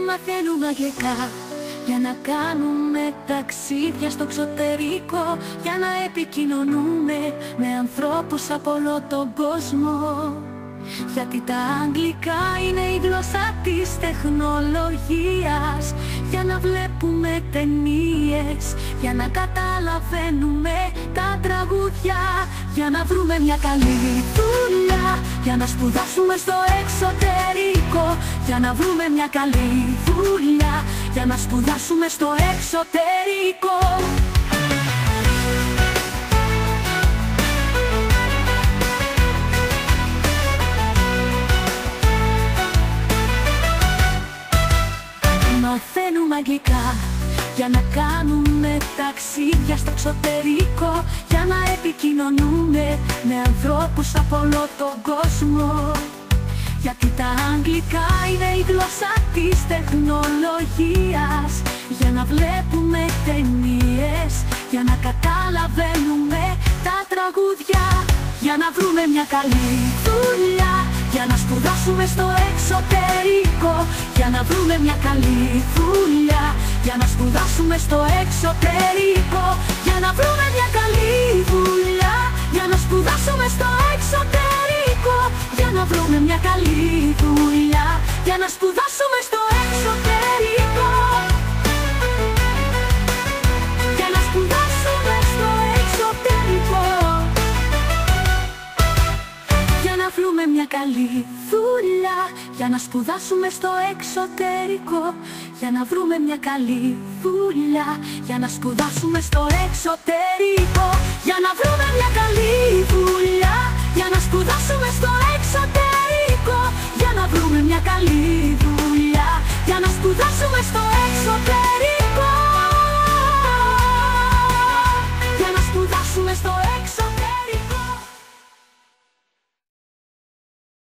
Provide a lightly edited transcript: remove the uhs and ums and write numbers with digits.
Μαθαίνουμε αγγλικά για να κάνουμε ταξίδια στο εξωτερικό, για να επικοινωνούμε με ανθρώπους από όλο τον κόσμο. Γιατί τα αγγλικά είναι η γλώσσα της τεχνολογίας, για να βλέπουμε ταινίες, για να καταλαβαίνουμε τα τραγούδια, για να βρούμε μια καλή δουλειά, για να σπουδάσουμε στο εξωτερικό, για να βρούμε μια καλή δουλειά, για να σπουδάσουμε στο εξωτερικό. Μαθαίνουμε αγγλικά για να κάνουμε ταξίδια στο εξωτερικό, για να επικοινωνούμε με ανθρώπους από όλο τον κόσμο. Γιατί τα αγγλικά είναι η γλώσσα της τεχνολογίας, για να βλέπουμε ταινίες, για να καταλαβαίνουμε τα τραγούδια, για να βρούμε μια καλή δουλειά, για να σπουδάσουμε στο εξωτερικό, για να βρούμε μια καλή δουλειά, για να σπουδάσουμε στο εξωτερικό, για να βρούμε μια καλή δουλειά, για να σπουδάσουμε στο εξωτερικό, για να βρούμε μια καλή δουλειά, για να σπουδάσουμε στο εξωτερικό, για να σπουδάσουμε στο εξωτερικό, για να βρούμε μια καλή δουλειά, για να σπουδάσουμε στο εξωτερικό, για να βρούμε μια καλή δουλειά, για να σπουδάσουμε στο εξωτερικό, για να βρούμε μια καλή δουλειά, για να σπουδάσουμε στο εξωτερικό, για να βρούμε μια καλή δουλειά, για να σπουδάσουμε στο εξωτερικό.